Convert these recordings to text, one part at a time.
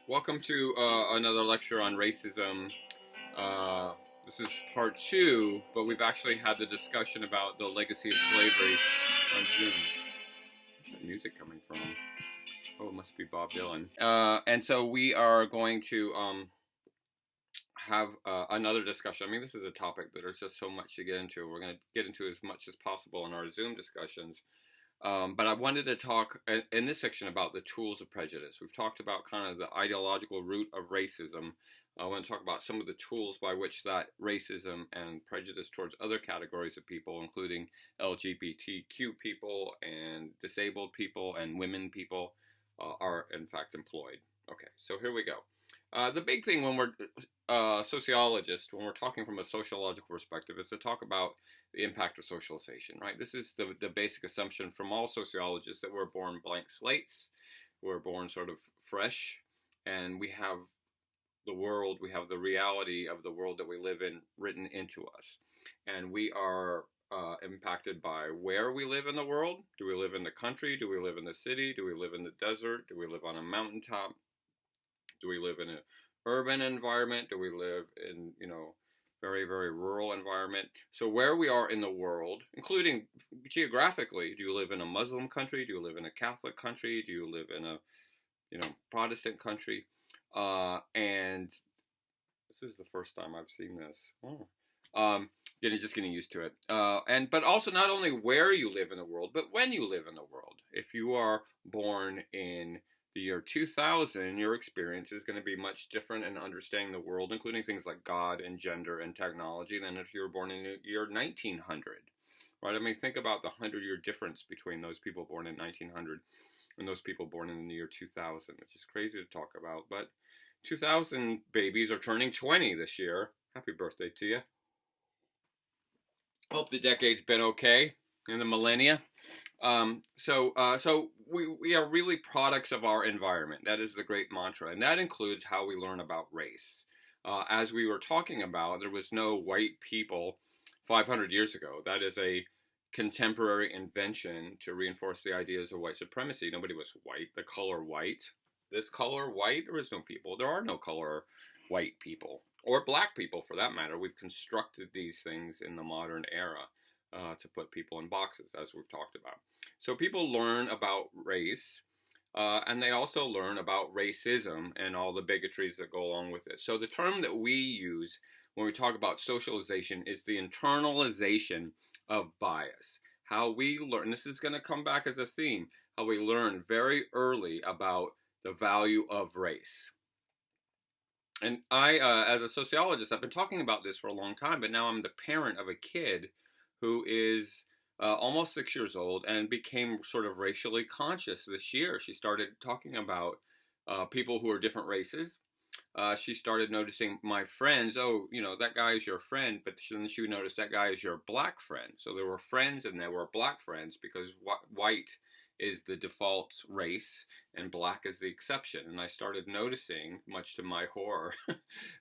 Welcome to another lecture on racism. This is part two, but we've actually had the discussion about the legacy of slavery on Zoom. Where's that music coming from? Oh, it must be Bob Dylan. And so we are going to have another discussion. I mean, this is a topic that there's just so much to get into. We're going to get into as much as possible in our Zoom discussions. But I wanted to talk in this section about the tools of prejudice. We've talked about kind of the ideological root of racism. I want to talk about some of the tools by which that racism and prejudice towards other categories of people, including LGBTQ people and disabled people and women people, are in fact employed. Okay, so here we go. The big thing when we're sociologists, when we're talking from a sociological perspective, is to talk about the impact of socialization, right? This is the basic assumption from all sociologists, that we're born blank slates, we're born sort of fresh, and we have the world, we have the reality of the world that we live in written into us. And we are impacted by where we live in the world. Do we live in the country? Do we live in the city? Do we live in the desert? Do we live on a mountaintop? Do we live in an urban environment? Do we live in, very, very rural environment? So where we are in the world, including geographically, do you live in a Muslim country? Do you live in a Catholic country? Do you live in a, Protestant country? And this is the first time I've seen this. Just getting used to it. But also not only where you live in the world, but when you live in the world. If you are born in the year 2000, your experience is going to be much different in understanding the world, including things like God and gender and technology, than if you were born in the year 1900, right? I mean, think about the 100-year difference between those people born in 1900 and those people born in the year 2000, which is crazy to talk about. But 2000 babies are turning 20 this year. Happy birthday to you. Hope the decade's been okay in the millennia. So we are really products of our environment. That is the great mantra, and that includes how we learn about race. As we were talking about, there was no white people 500 years ago. That is a contemporary invention to reinforce the ideas of white supremacy. Nobody was white. The color white. This color white, there is no people. There are no color white people, or black people for that matter. We've constructed these things in the modern era to put people in boxes, as we've talked about. So people learn about race, and they also learn about racism and all the bigotries that go along with it. So the term that we use when we talk about socialization is the internalization of bias. How we learn, this is going to come back as a theme, how we learn very early about the value of race. And I, as a sociologist, I've been talking about this for a long time, but now I'm the parent of a kid who is almost 6 years old and became sort of racially conscious this year. She started talking about people who are different races. She started noticing my friends. Oh, that guy is your friend, but then she would notice that guy is your black friend. So there were friends and there were black friends, because white is the default race and black is the exception. And I started noticing, much to my horror,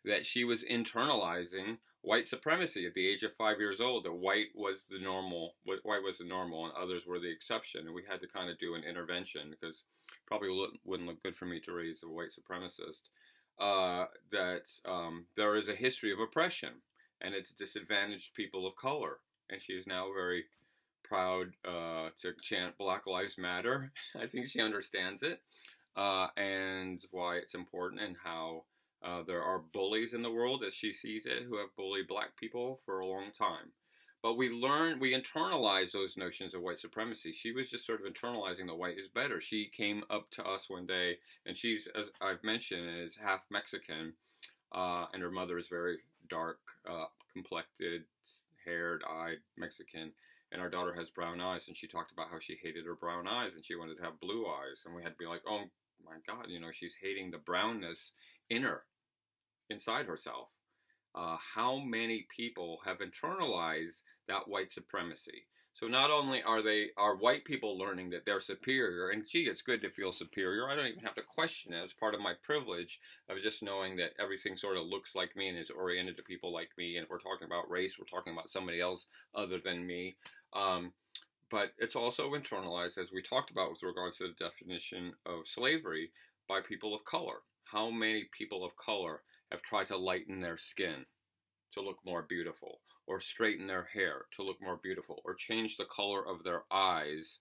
that she was internalizing white supremacy at the age of 5 years old. That white was the normal and others were the exception. And we had to kind of do an intervention, because probably wouldn't look good for me to raise a white supremacist. There is a history of oppression, and it's disadvantaged people of color. And she is now very proud to chant Black Lives Matter. I think she understands it, and why it's important, and how there are bullies in the world, as she sees it, who have bullied black people for a long time. But we internalize those notions of white supremacy. She was just sort of internalizing that white is better. She came up to us one day, and she's, as I've mentioned, is half Mexican, and her mother is very dark, complected, haired, eyed Mexican. And our daughter has brown eyes, and she talked about how she hated her brown eyes, and she wanted to have blue eyes. And we had to be like, oh my God, she's hating the brownness inside herself. How many people have internalized that white supremacy? So not only are white people learning that they're superior, and gee, it's good to feel superior. I don't even have to question it. It's part of my privilege of just knowing that everything sort of looks like me and is oriented to people like me. And if we're talking about race, we're talking about somebody else other than me. But it's also internalized, as we talked about with regards to the definition of slavery, by people of color. how many people of color have tried to lighten their skin to look more beautiful, or straighten their hair to look more beautiful, or change the color of their eyes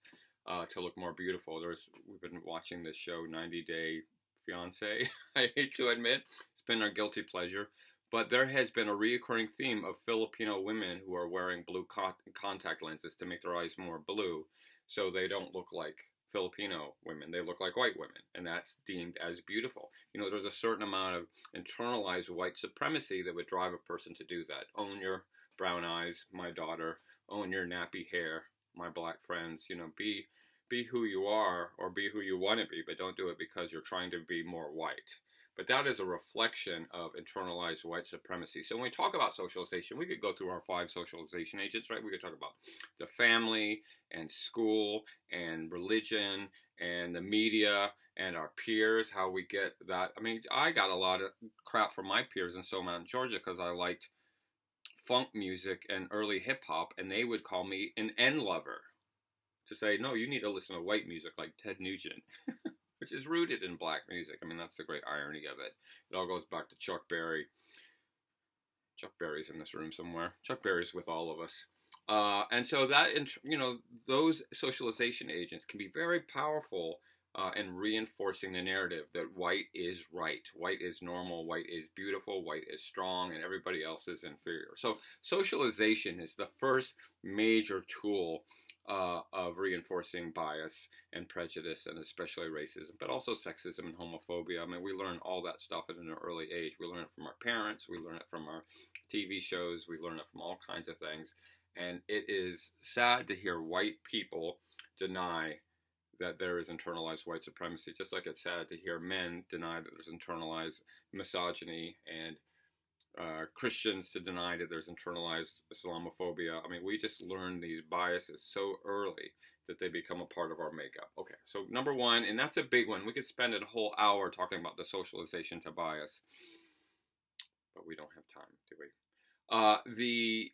to look more beautiful. We've been watching this show, 90 Day Fiance. I hate to admit, it's been our guilty pleasure. But there has been a reoccurring theme of Filipino women who are wearing blue contact lenses to make their eyes more blue, so they don't look like Filipino women. They look like white women, and that's deemed as beautiful. You know, there's a certain amount of internalized white supremacy that would drive a person to do that. Own your brown eyes, my daughter. Own your nappy hair, my black friends. You know, be who you are, or be who you want to be, but don't do it because you're trying to be more white. But that is a reflection of internalized white supremacy. So when we talk about socialization, we could go through our 5 socialization agents, right? We could talk about the family and school and religion and the media and our peers, how we get that. I mean, I got a lot of crap from my peers in Mountain, Georgia, because I liked funk music and early hip hop, and they would call me an N lover, to say, no, you need to listen to white music like Ted Nugent. Which is rooted in black music. I mean, that's the great irony of it. It all goes back to Chuck Berry. Chuck Berry's in this room somewhere. Chuck Berry's with all of us. And so that, you know, those socialization agents can be very powerful in reinforcing the narrative that white is right, white is normal, white is beautiful, white is strong, and everybody else is inferior. So socialization is the first major tool of reinforcing bias and prejudice, and especially racism, but also sexism and homophobia. I mean, we learn all that stuff at an early age. We learn it from our parents, we learn it from our TV shows, we learn it from all kinds of things. And it is sad to hear white people deny that there is internalized white supremacy, just like it's sad to hear men deny that there's internalized misogyny, and Christians to deny that there's internalized Islamophobia. I mean, we just learn these biases so early that they become a part of our makeup. Okay, so number one, and that's a big one. We could spend a whole hour talking about the socialization to bias, but we don't have time, do we?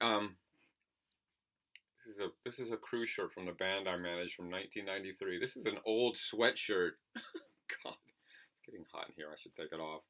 This is a cruise shirt from the band I managed from 1993. This is an old sweatshirt. God, it's getting hot in here. I should take it off.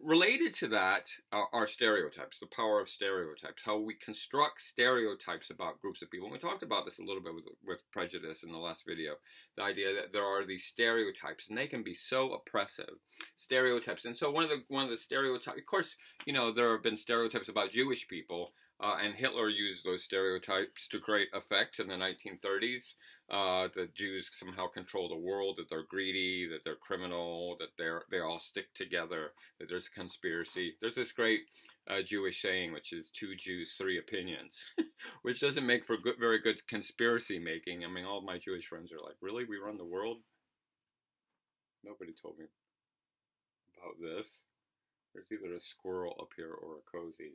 Related to that are stereotypes, the power of stereotypes, how we construct stereotypes about groups of people. And we talked about this a little bit with Prejudice in the last video, the idea that there are these stereotypes, and they can be so oppressive, stereotypes. And so one of the stereotypes, of course, you know, there have been stereotypes about Jewish people, and Hitler used those stereotypes to great effect in the 1930s. That Jews somehow control the world, that they're greedy, that they're criminal, that they all stick together, that there's a conspiracy. There's this great Jewish saying, which is 2 Jews, 3 opinions, which doesn't make for very good conspiracy making. I mean, all of my Jewish friends are like, really? We run the world? Nobody told me about this. There's either a squirrel up here or a cozy.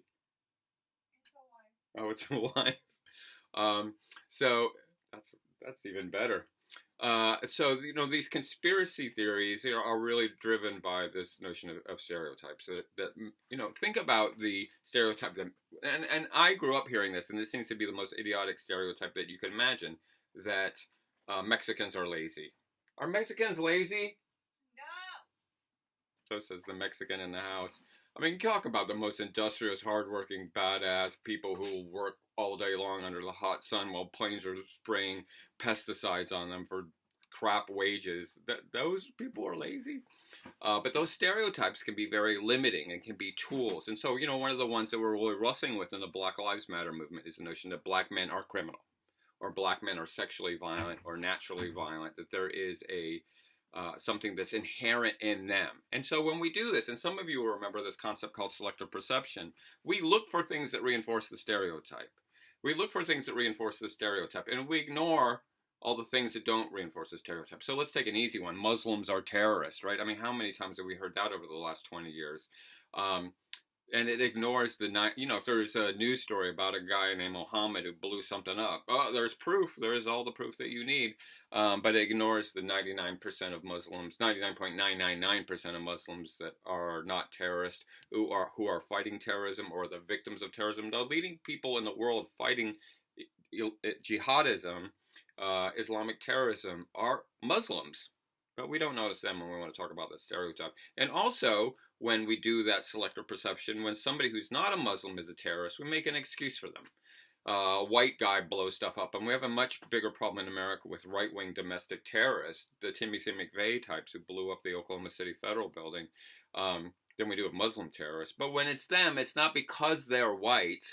Oh, it's a wife. So that's even better. So, you know, these conspiracy theories, you know, are really driven by this notion of stereotypes. That you know, think about the stereotype that, and I grew up hearing this, and this seems to be the most idiotic stereotype that you can imagine, that Mexicans are lazy. Are Mexicans lazy? No. So says the Mexican in the house. I mean, talk about the most industrious, hardworking, badass people who will work all day long under the hot sun while planes are spraying pesticides on them for crap wages. Those people are lazy. But those stereotypes can be very limiting and can be tools. And so, you know, one of the ones that we're really wrestling with in the Black Lives Matter movement is the notion that black men are criminal, or black men are sexually violent or naturally violent, that there is something that's inherent in them. And so when we do this, and some of you will remember this concept called selective perception, we look for things that reinforce the stereotype. We look for things that reinforce the stereotype, and we ignore all the things that don't reinforce the stereotype. So let's take an easy one. Muslims are terrorists, right? I mean, how many times have we heard that over the last 20 years? And it ignores you know, if there's a news story about a guy named Mohammed who blew something up, oh, there's proof. There is all the proof that you need. But it ignores the 99% of Muslims, 99.999% of Muslims that are not terrorists, who are fighting terrorism or the victims of terrorism. The leading people in the world fighting jihadism, Islamic terrorism, are Muslims. but we don't notice them when we want to talk about the stereotype. And also, when we do that selective perception, when somebody who's not a Muslim is a terrorist, we make an excuse for them. White guy blows stuff up, and we have a much bigger problem in America with right-wing domestic terrorists, the Timothy McVeigh types who blew up the Oklahoma City Federal Building, than we do with Muslim terrorists. But when it's them, it's not because they're white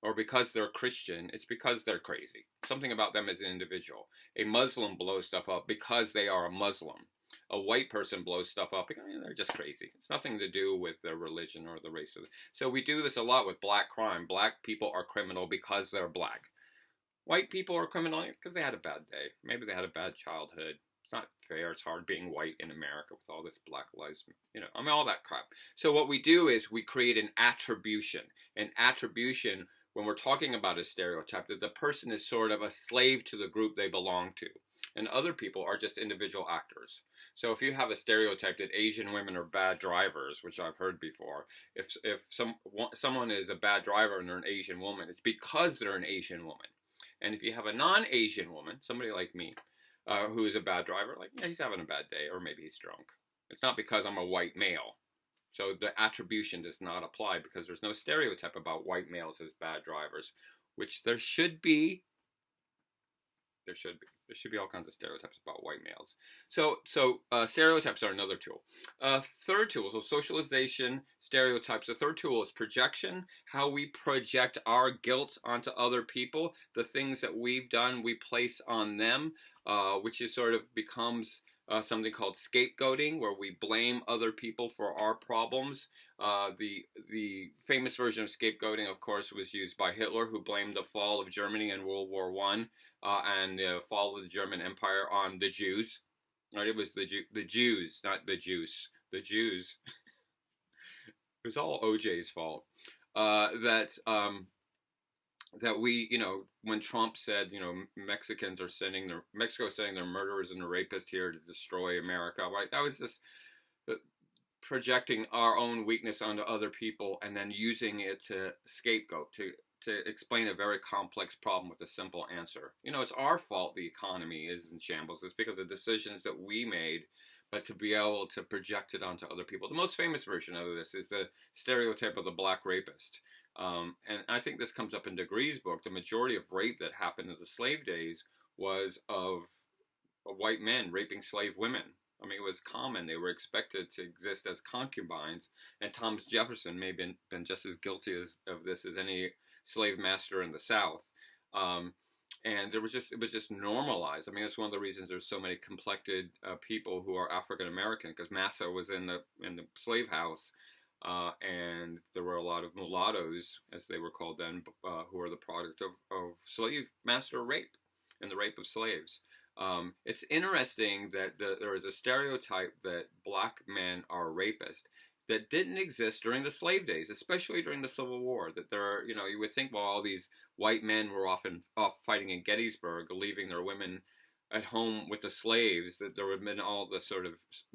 or because they're Christian, it's because they're crazy. Something about them as an individual. A Muslim blows stuff up because they are a Muslim. A white person blows stuff up because they're just crazy. It's nothing to do with their religion or the race of it. So we do this a lot with black crime. Black people are criminal because they're black. White people are criminal because they had a bad day. Maybe they had a bad childhood. It's not fair. It's hard being white in America with all this black lives, all that crap. So what we do is we create an attribution. An attribution, when we're talking about a stereotype, that the person is sort of a slave to the group they belong to. And other people are just individual actors. So if you have a stereotype that Asian women are bad drivers, which I've heard before, if someone is a bad driver and they're an Asian woman, it's because they're an Asian woman. And if you have a non-Asian woman, somebody like me, who is a bad driver, he's having a bad day, or maybe he's drunk. It's not because I'm a white male. So the attribution does not apply because there's no stereotype about white males as bad drivers, which there should be. There should be all kinds of stereotypes about white males. So stereotypes are another tool. Third tool, so socialization, stereotypes. The third tool is projection, how we project our guilt onto other people. The things that we've done, we place on them, which is sort of becomes something called scapegoating, where we blame other people for our problems. The famous version of scapegoating, of course, was used by Hitler, who blamed the fall of Germany in World War I and the fall of the German Empire on the Jews. Right? It was the Jews, not the Jews. The Jews. It was all OJ's fault. That we, when Trump said, Mexico is sending their murderers and their rapists here to destroy America, right? That was just projecting our own weakness onto other people and then using it to scapegoat, to explain a very complex problem with a simple answer. It's our fault the economy is in shambles. It's because of decisions that we made, but to be able to project it onto other people. The most famous version of this is the stereotype of the black rapist. And I think this comes up in Degree's book. The majority of rape that happened in the slave days was of white men raping slave women. I mean, it was common. They were expected to exist as concubines. And Thomas Jefferson may have been just as guilty of this as any slave master in the South. And it was just normalized. I mean, it's one of the reasons there's so many complected people who are African American, because Massa was in the slave house. And there were a lot of mulattoes, as they were called then, who were the product of slave master rape and the rape of slaves. It's interesting that there is a stereotype that black men are rapists that didn't exist during the slave days, especially during the Civil War. That you would think, well, all these white men were often off fighting in Gettysburg, leaving their women at home with the slaves, that there would have been all the sort of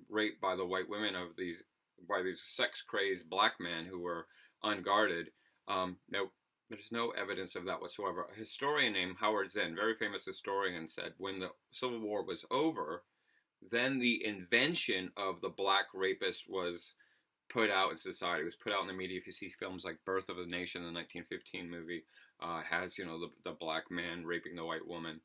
rape by the white women by these sex-crazed black men who were unguarded. No, there's no evidence of that whatsoever. A historian named Howard Zinn, very famous historian, said when the Civil War was over, then the invention of the black rapist was put out in society. It was put out in the media. If you see films like Birth of a Nation, the 1915 movie, has the black man raping the white woman.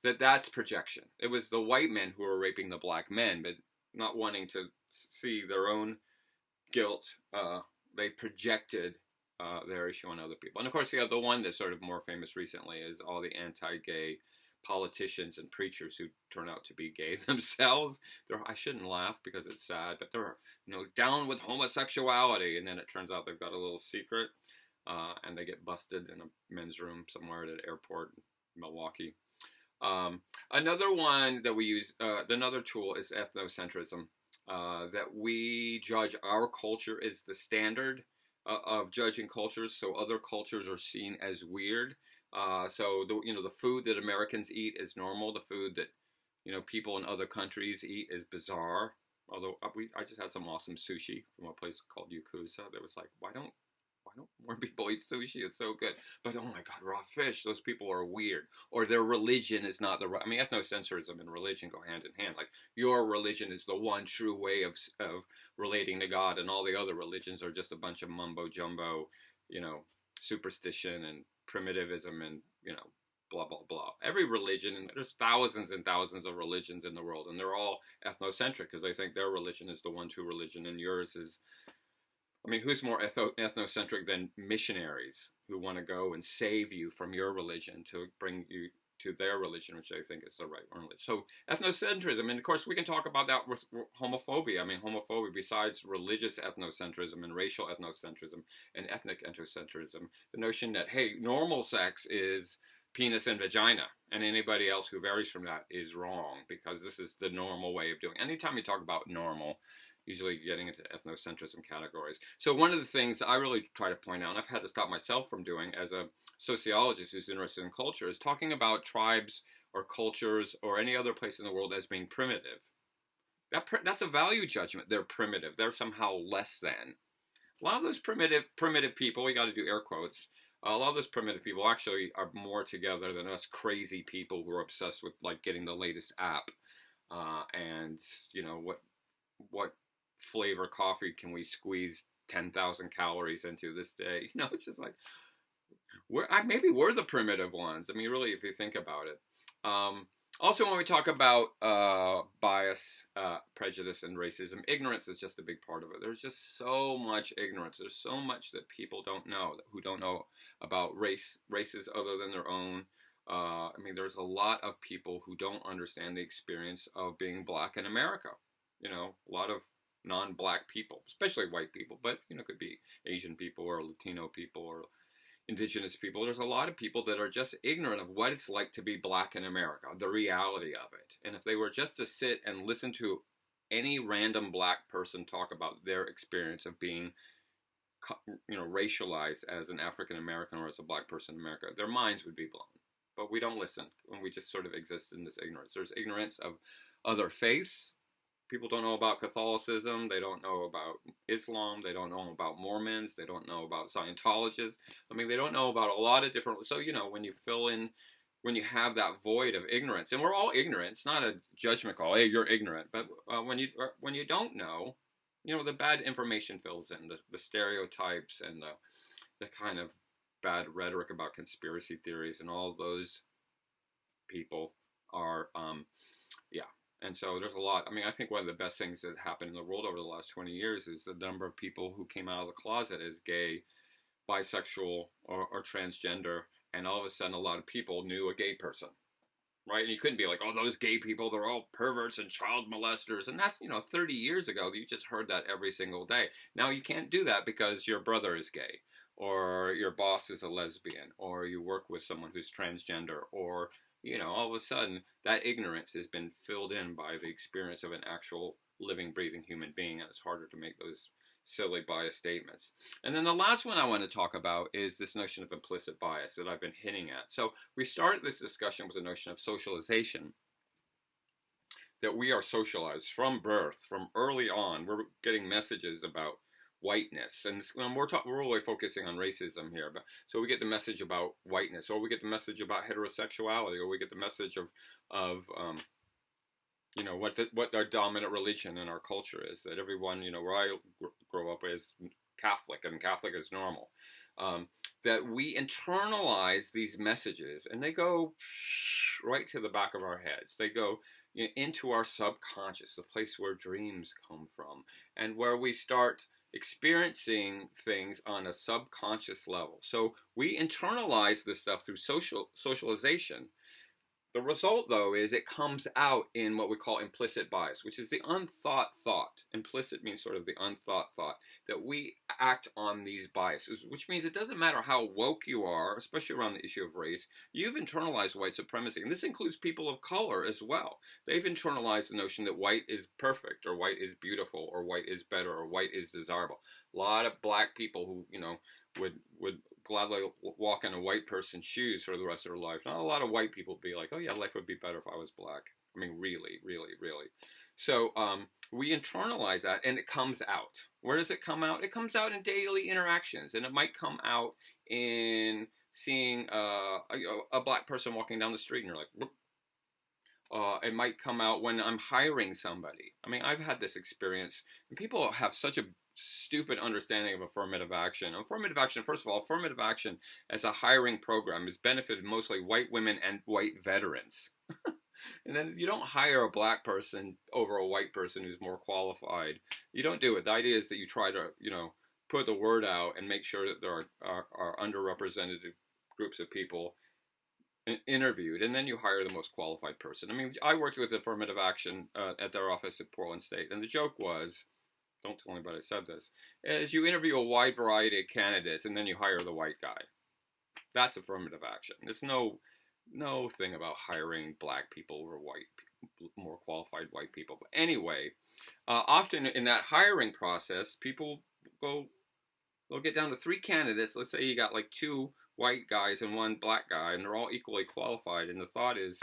That's projection. It was the white men who were raping the black men, but not wanting to see their own guilt, they projected their issue on other people. And of course, the one that's sort of more famous recently is all the anti-gay politicians and preachers who turn out to be gay themselves. I shouldn't laugh because it's sad, but they're down with homosexuality, and then it turns out they've got a little secret, and they get busted in a men's room somewhere at an airport in Milwaukee. Another one that we use, another tool is ethnocentrism, that we judge our culture as the standard of judging cultures, so other cultures are seen as weird. So the food that Americans eat is normal. The food that people in other countries eat is bizarre. Although I just had some awesome sushi from a place called Yakuza. That was like, why why don't more people eat sushi? It's so good. But oh my God, raw fish, those people are weird. Or their religion is not the right. I mean, ethnocentrism and religion go hand in hand. Like, your religion is the one true way of relating to God, and all the other religions are just a bunch of mumbo jumbo, superstition and primitivism and, blah, blah, blah. Every religion, and there's thousands and thousands of religions in the world, and they're all ethnocentric because they think their religion is the one true religion, and yours is, I mean, who's more ethnocentric than missionaries who want to go and save you from your religion to bring you to their religion, which they think is the right religion. So ethnocentrism, and of course we can talk about that with homophobia. I mean, homophobia, besides religious ethnocentrism and racial ethnocentrism and ethnic ethnocentrism, the notion that, hey, normal sex is penis and vagina, and anybody else who varies from that is wrong because this is the normal way of doing it. Anytime you talk about normal, usually getting into ethnocentrism categories. So one of the things I really try to point out, and I've had to stop myself from doing as a sociologist who's interested in culture, is talking about tribes or cultures or any other place in the world as being primitive. That's a value judgment. They're primitive. They're somehow less than. A lot of those primitive people, you got to do air quotes, a lot of those primitive people actually are more together than us crazy people who are obsessed with like getting the latest app and what flavor coffee can we squeeze 10,000 calories into this day? It's just like maybe we're the primitive ones. I mean, really, if you think about it. Also, when we talk about bias, prejudice, and racism, ignorance is just a big part of it. There's just so much ignorance. There's so much that people don't know, who don't know about races other than their own. I mean, there's a lot of people who don't understand the experience of being black in America. A lot of non-black people, especially white people, but, it could be Asian people or Latino people or indigenous people. There's a lot of people that are just ignorant of what it's like to be black in America, the reality of it. And if they were just to sit and listen to any random black person talk about their experience of being, racialized as an African American or as a black person in America, their minds would be blown. But we don't listen, and we just sort of exist in this ignorance. There's ignorance of other faiths. People don't know about Catholicism. They don't know about Islam. They don't know about Mormons. They don't know about Scientologists. I mean, they don't know about a lot of different. So, when you have that void of ignorance, and we're all ignorant. It's not a judgment call. Hey, you're ignorant. But when you don't know, the bad information fills in, the stereotypes and the kind of bad rhetoric about conspiracy theories, and all those people are, And so there's a lot. I mean, I think one of the best things that happened in the world over the last 20 years is the number of people who came out of the closet as gay, bisexual, or transgender, and all of a sudden a lot of people knew a gay person, right? And you couldn't be like, oh, those gay people, they're all perverts and child molesters. And that's, 30 years ago, you just heard that every single day. Now you can't do that because your brother is gay, or your boss is a lesbian, or you work with someone who's transgender, or all of a sudden, that ignorance has been filled in by the experience of an actual living, breathing human being, and it's harder to make those silly bias statements. And then the last one I want to talk about is this notion of implicit bias that I've been hinting at. So we started this discussion with the notion of socialization, that we are socialized from birth, from early on. We're getting messages about whiteness, and we're really focusing on racism here, but so we get the message about whiteness, or we get the message about heterosexuality, or we get the message of what our dominant religion in our culture is, that everyone, where I grow up is Catholic, and Catholic is normal, that we internalize these messages, and they go right to the back of our heads. They go into our subconscious, the place where dreams come from, and where we start experiencing things on a subconscious level. So we internalize this stuff through socialization. The result, though, is it comes out in what we call implicit bias, which is the unthought thought. Implicit means sort of the unthought thought, that we act on these biases, which means it doesn't matter how woke you are, especially around the issue of race, you've internalized white supremacy. And this includes people of color as well. They've internalized the notion that white is perfect, or white is beautiful, or white is better, or white is desirable. A lot of black people who, would gladly walk in a white person's shoes for the rest of their life. Not a lot of white people be like, oh yeah, life would be better if I was black. I mean, really, really, really. So we internalize that, and it comes out. Where does it come out? It comes out in daily interactions, and it might come out in seeing a black person walking down the street, and you're like, whoop. It might come out when I'm hiring somebody. I mean, I've had this experience, and people have such a stupid understanding of affirmative action. Affirmative action, first of all, affirmative action as a hiring program has benefited mostly white women and white veterans. And then you don't hire a black person over a white person who's more qualified. You don't do it. The idea is that you try to, put the word out and make sure that there are underrepresented groups of people interviewed, and then you hire the most qualified person. I mean, I worked with affirmative action at their office at Portland State, and the joke was, don't tell anybody I said this, is you interview a wide variety of candidates, and then you hire the white guy. That's affirmative action. There's no thing about hiring black people over more qualified white people. But anyway, often in that hiring process, people they'll get down to 3 candidates. Let's say you got like 2 white guys and 1 black guy, and they're all equally qualified. And the thought is,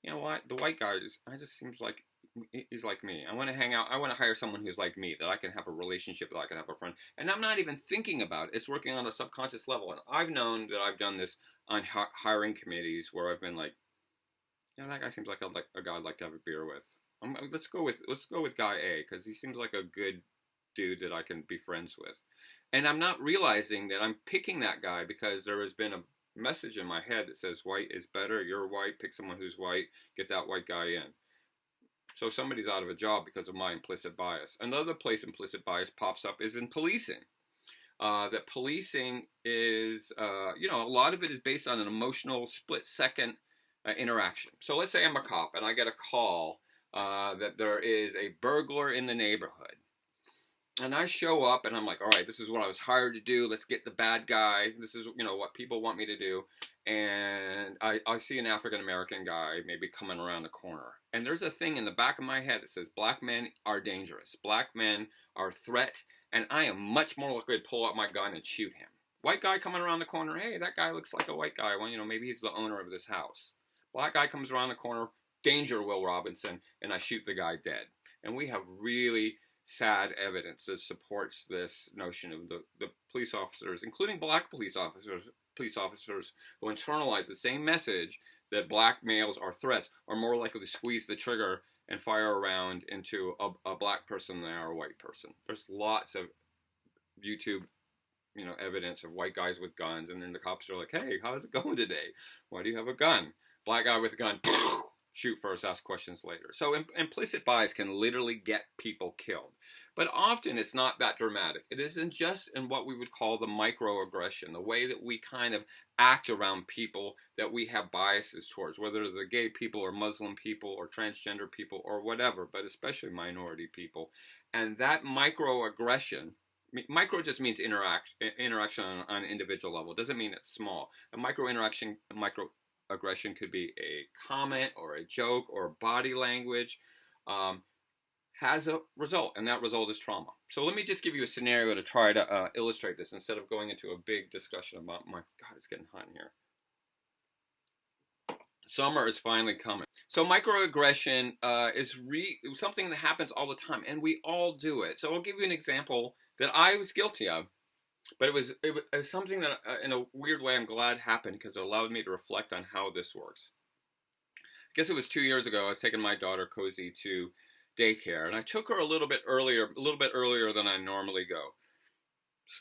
you know what, the white guy just seems like he's like me. I want to hang out. I want to hire someone who's like me, that I can have a relationship, that I can have a friend. And I'm not even thinking about it. It's working on a subconscious level. And I've known that I've done this on hiring committees where I've been like, that guy seems like a guy I'd like to have a beer with. Let's go with guy A, because he seems like a good dude that I can be friends with. And I'm not realizing that I'm picking that guy because there has been a message in my head that says white is better. You're white. Pick someone who's white. Get that white guy in. So somebody's out of a job because of my implicit bias. Another place implicit bias pops up is in policing. That policing is, a lot of it is based on an emotional split-second interaction. So let's say I'm a cop and I get a call that there is a burglar in the neighborhood. And I show up and I'm like, all right, this is what I was hired to do. Let's get the bad guy. This is, what people want me to do. And I see an African-American guy maybe coming around the corner. And there's a thing in the back of my head that says black men are dangerous. Black men are a threat. And I am much more likely to pull out my gun and shoot him. White guy coming around the corner. Hey, that guy looks like a white guy. Well, maybe he's the owner of this house. Black guy comes around the corner. Danger, Will Robinson. And I shoot the guy dead. And we have really sad evidence that supports this notion of the police officers, including black police officers who internalize the same message that black males are threats, are more likely to squeeze the trigger and fire a round into a black person than they are a white person. There's lots of YouTube, evidence of white guys with guns, and then the cops are like, hey, how's it going today? Why do you have a gun? Black guy with a gun, shoot first, ask questions later. So implicit bias can literally get people killed. But often it's not that dramatic. It isn't just in what we would call the microaggression, the way that we kind of act around people that we have biases towards, whether they're gay people or Muslim people or transgender people or whatever, but especially minority people. And that microaggression, micro just means interaction on an individual level. It doesn't mean it's small. A microaggression could be a comment or a joke or body language, has a result, and that result is trauma. So let me just give you a scenario to try to illustrate this instead of going into a big discussion about it's getting hot in here. Summer is finally coming. So microaggression is something that happens all the time, and we all do it. So I'll give you an example that I was guilty of. But it was something that, in a weird way, I'm glad happened because it allowed me to reflect on how this works. I guess it was 2 years ago. I was taking my daughter Cozy to daycare, and I took her a little bit earlier than I normally go.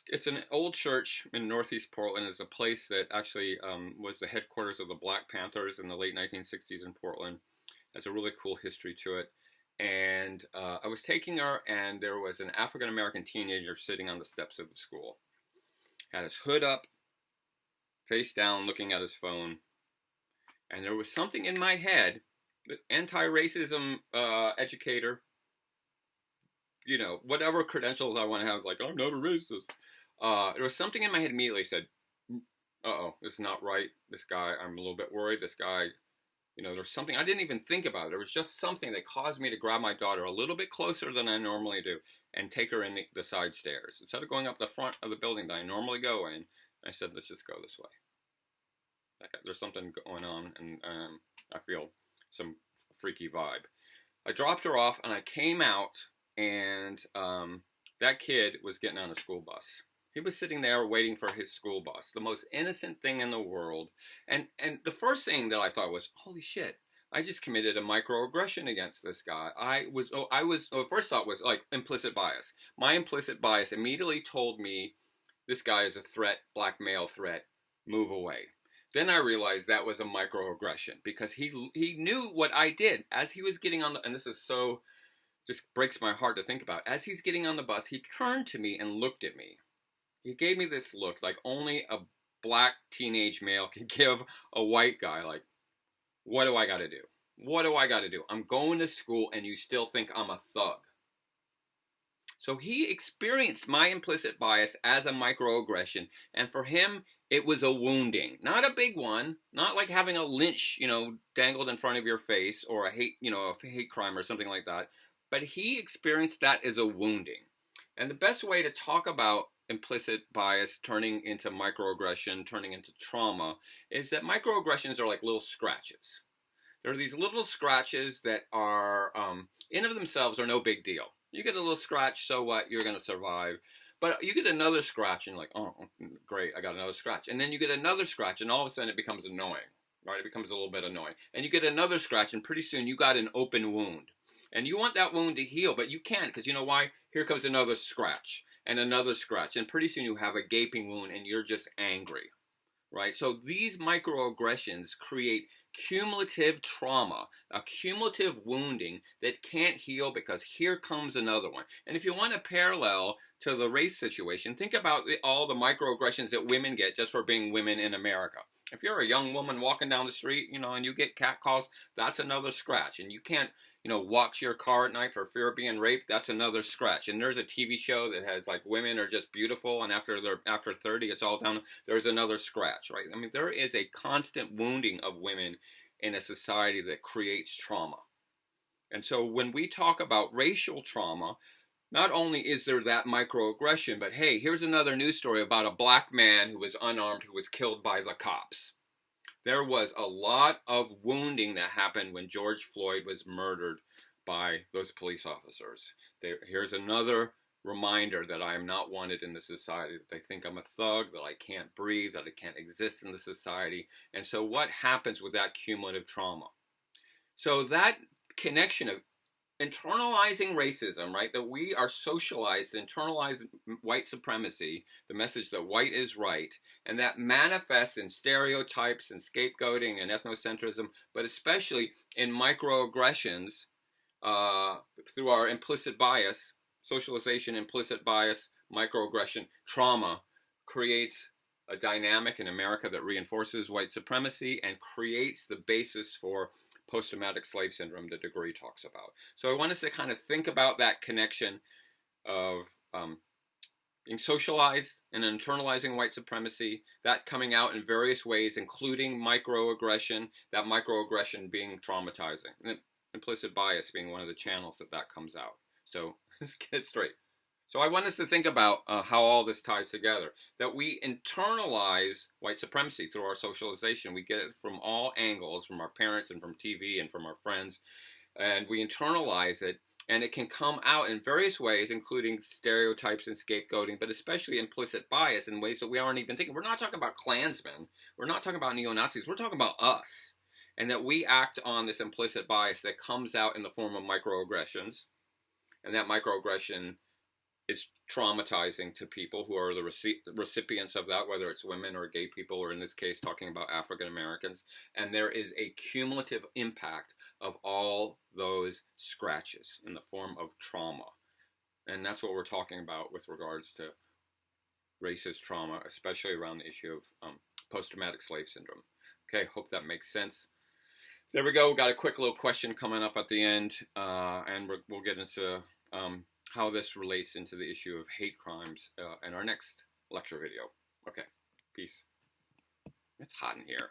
It's an old church in Northeast Portland. It's a place that actually was the headquarters of the Black Panthers in the late 1960s in Portland. It has a really cool history to it. And I was taking her, and there was an African-American teenager sitting on the steps of the school. Had his hood up, face down, looking at his phone. And there was something in my head, the anti-racism educator, whatever credentials I want to have, like, I'm not a racist. There was something in my head immediately said, uh-oh, this is not right. This guy, I'm a little bit worried. This guy, there's something, I didn't even think about it. There was just something that caused me to grab my daughter a little bit closer than I normally do and take her in the side stairs. Instead of going up the front of the building that I normally go in, I said, let's just go this way. Okay, there's something going on, and I feel some freaky vibe. I dropped her off, and I came out, and that kid was getting on a school bus. He was sitting there waiting for his school bus, the most innocent thing in the world. And the first thing that I thought was, holy shit, I just committed a microaggression against this guy. First thought was like implicit bias. My implicit bias immediately told me this guy is a threat, black male threat, move away. Then I realized that was a microaggression because he knew what I did as he was getting on the, and this is so, just breaks my heart to think about. As he's getting on the bus, he turned to me and looked at me. He gave me this look like only a black teenage male can give a white guy, like, what do I got to do? What do I got to do? I'm going to school and you still think I'm a thug. So he experienced my implicit bias as a microaggression, and for him, it was a wounding. Not a big one, not like having a lynch, dangled in front of your face, or a hate crime or something like that. But he experienced that as a wounding. And the best way to talk about implicit bias turning into microaggression, turning into trauma, is that microaggressions are like little scratches. There are these little scratches that are, in of themselves, are no big deal. You get a little scratch, so what? You're going to survive. But you get another scratch, and you're like, oh, great, I got another scratch. And then you get another scratch, and all of a sudden it becomes annoying, right? It becomes a little bit annoying. And you get another scratch, and pretty soon you got an open wound. And you want that wound to heal, but you can't, because you know why? Here comes another scratch, and another scratch. And pretty soon you have a gaping wound, and you're just angry, right? So these microaggressions create cumulative trauma, a cumulative wounding that can't heal because here comes another one. And if you want a parallel to the race situation, think about all the microaggressions that women get just for being women in America. If you're a young woman walking down the street, and you get catcalls, that's another scratch. And you can't, walk to your car at night for fear of being raped, that's another scratch. And there's a TV show that has like women are just beautiful, and after 30, it's all down. There's another scratch, right? I mean, there is a constant wounding of women in a society that creates trauma. And so when we talk about racial trauma, not only is there that microaggression, but hey, here's another news story about a black man who was unarmed, who was killed by the cops. There was a lot of wounding that happened when George Floyd was murdered by those police officers. Here's another reminder that I am not wanted in the society, that they think I'm a thug, that I can't breathe, that I can't exist in the society. And so what happens with that cumulative trauma? So that connection of internalizing racism, right, that we are socialized to internalize white supremacy, the message that white is right, and that manifests in stereotypes and scapegoating and ethnocentrism, but especially in microaggressions through our implicit bias. Socialization, implicit bias, microaggression, trauma creates a dynamic in America that reinforces white supremacy and creates the basis for post-traumatic slave syndrome that Degree talks about. So I want us to kind of think about that connection of being socialized and internalizing white supremacy, that coming out in various ways, including microaggression, that microaggression being traumatizing, and implicit bias being one of the channels that comes out. So let's get it straight. So I want us to think about how all this ties together. That we internalize white supremacy through our socialization. We get it from all angles, from our parents and from TV and from our friends. And we internalize it, and it can come out in various ways, including stereotypes and scapegoating, but especially implicit bias in ways that we aren't even thinking. We're not talking about Klansmen. We're not talking about neo-Nazis. We're talking about us. And that we act on this implicit bias that comes out in the form of microaggressions. And that microaggression is traumatizing to people who are the recipients of that, whether it's women or gay people, or in this case, talking about African Americans. And there is a cumulative impact of all those scratches in the form of trauma. And that's what we're talking about with regards to racist trauma, especially around the issue of post-traumatic slave syndrome. Okay, hope that makes sense. There we go. We've got a quick little question coming up at the end, and we'll get into how this relates into the issue of hate crimes in our next lecture video. Okay, peace. It's hot in here.